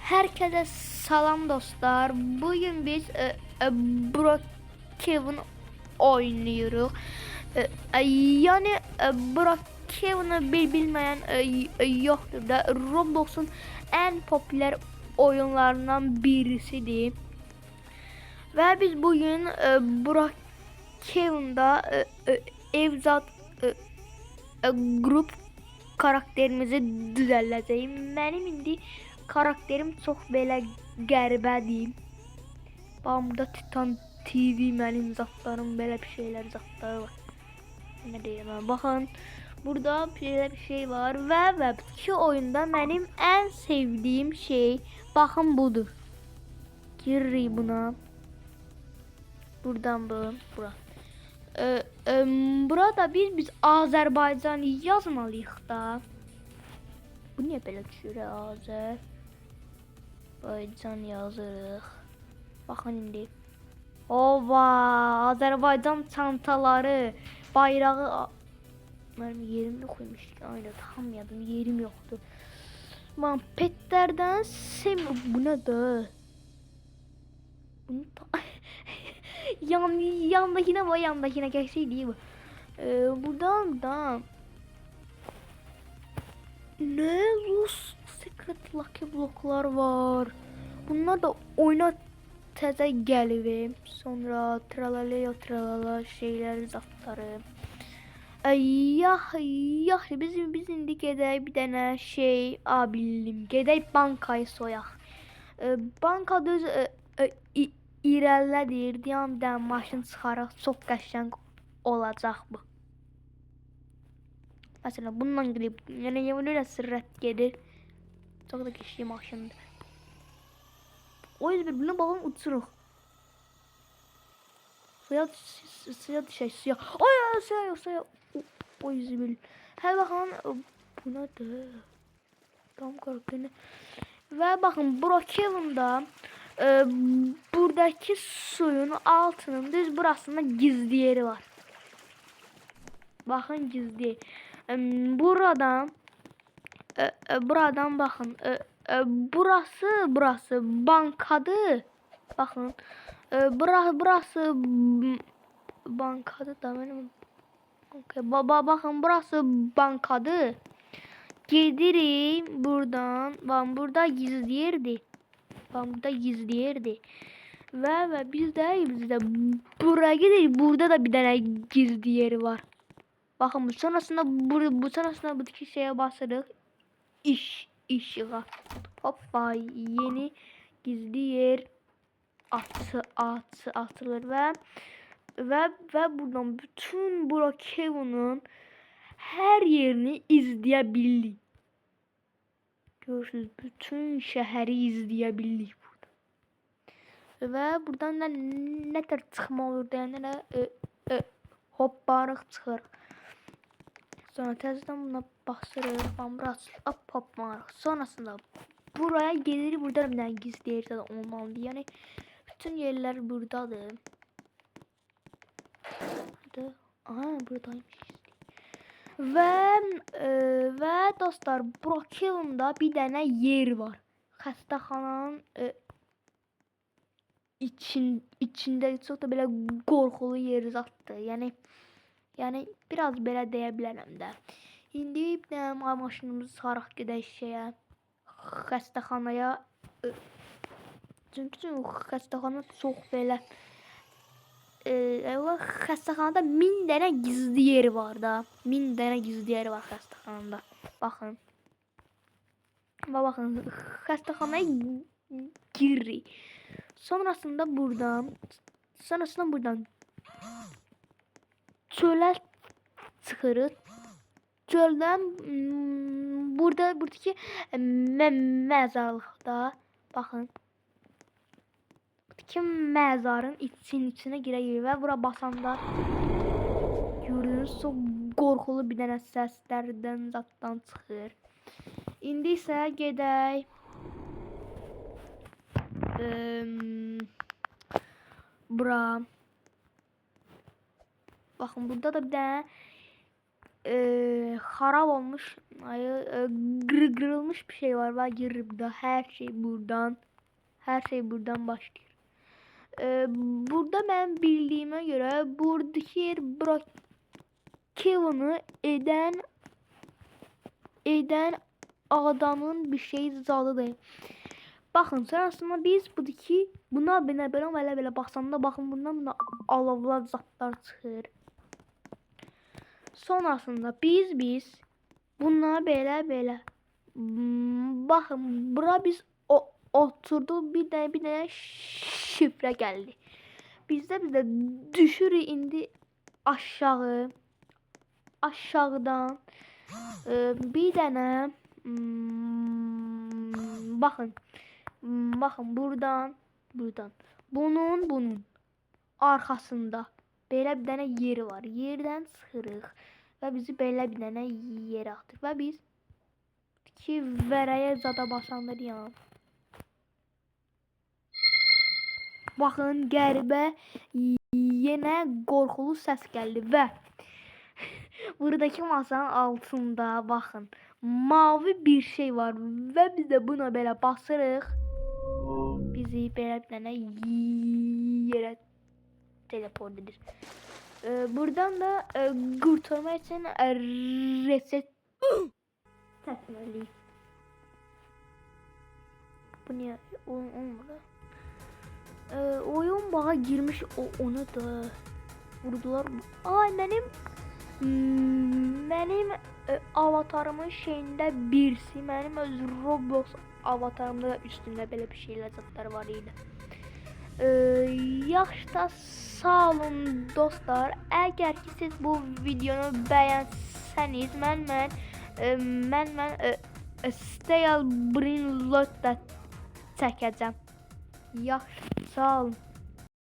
Herkese salam dostlar. Bugün biz Brookhaven oynuyoruz. Yani Brookhaven'ı bilmeyen yoktur da Roblox'un en popüler oyunlarından birisidir. Ve biz bugün Brookhaven'da evzat grup karakterimizi düzəldəcəyim. Mənim indi karakterim çox belə qəribədir. Baxın, burada Titan TV mənim zatlarım, belə bir şeylər zatları var. Nə deyirəm? Baxın, burada belə bir şey var və iki oyunda mənim ən sevdiyim şey baxın budur. Giririk buna. Buradan bu, bura. Burada biz Azərbaycan yazmalıyıq da. Bu niye belə düşür? Azərbaycan yazırıq. Baxın indi. Ova, Azərbaycan çantaları, bayrağı. Mənim yerim yox imiş. Aynen, tam yadım, yerim yoxdur. Mən petlərdən bu nədir? Bunu yandakine var, yandakine geçseydi iyi bu. Buradan da ne Rus secret lucky bloklar var. Bunlar da oyuna təzə gəlib. Sonra tralala şeyler zatları. Biz indi gedək bir dənə şey bildim. Gedək bankayı soyaq. Banka düz irəlidir. Deyəndə maşın çıxaraq çox qəşəng olacaq bu. Mesela bundan gidip yani öyle sırrət gedir. Çok da keçli maşındır. O yüzden buna babam uçuruq. Suya düşək, suya. Ay suya. O yüzden hər baxın bu nədir? Tam qorxunu. Və baxın Brookhaven'da buradaki suyun altının düz burasında gizli yeri var. Bakın gizli. Buradan bakın. Burası bankadır. Bakın. Burası bankadır da benim. Okay. Bakın burası bankadır. Gedirik buradan. Bakın burada gizli yerdi. Bakın burada gizli yerdi. Ve biz de buraya gidelim. Burada da bir tane gizli yeri var. Bakın sonrasında bu iki şeye basırıq. İşığa. Hoppa, yeni gizli yer atılır ve buradan bütün Brookhaven'ın her yerini izleyebildik. Görürsünüz, bütün şehri izleyebildik burada. Ve buradan da ne tür çıxma olur deyəndə hopparıq çıxır. Sonra təzədən buna basırıq, hopparıq. Sonrasında buraya gelir, burada bir tane gizli yer olmalıdır. Yani bütün yerler buradadır. Aha, buradaymış. Ve dostlar, Brookhaven'da bir tane yer var. Xəstəxananın içində çox da belə qorxulu yer zatdır. Yani biraz belə deyə bilərəm də. İndi bir dənə maşınımızı saraq gedək şeyə, xəstəxanaya. Çünki xəstəxana çox belə xəstəxanada 1000 dənə gizli yeri var da. 1000 dənə gizli yeri var xəstəxanada. Baxın. Baxın, xəstəxanaya giririk. Sonrasında buradan çölə çıxırıq. Çöldən buradakı məzarlıqda baxın. Buradakı məzarın içinə girək və bura basanda görürsünüz, çox qorxulu bir dənə səslərdən zatdan çıxır. İndi isə gedək bura. Bakın burada da bir tane xarab olmuş, kırılmış bir şey var ve burada her şey buradan başlıyor. Burada ben bildiğime göre buradaki yer Kevin'i eden adamın bir şey zadı değil. Bakın sonrasında biz buradaki buna belə baxsanda baxın bundan alovlar zatlar çıxır. Sonrasında biz bunlara belə baxın bura biz oturdu bir dənə şifrə gəldi. Bizdə düşür indi aşağıdan bir dənə baxın buradan bunun arxasında belə bir dənə yeri var. Yerdən çıxırıq və bizi belə bir dənə yerə atır və biz ki vərəyə zada basanda deyəm. Baxın qəribə yenə qorxulu səs gəldi və buradakı masanın altında baxın mavi bir şey var və biz də buna belə basırıq. Bizi belə bir dənə yerə teleport edir. Buradan da kurtulmak için reset çəkməliyik. Bu niye olmadı? Oyun bağa girmiş onu da vurdular. Ay benim avatarımın şeyinde birisi, benim öz Roblox avatarımda da üstünde belə bir şeyler zatları var idi. Yaxşı da sağ olun dostlar. Əgər ki siz bu videonu bəyənsəniz, mən Stay Brain Lot da çəkəcəm. Yaxşı, sağ olun.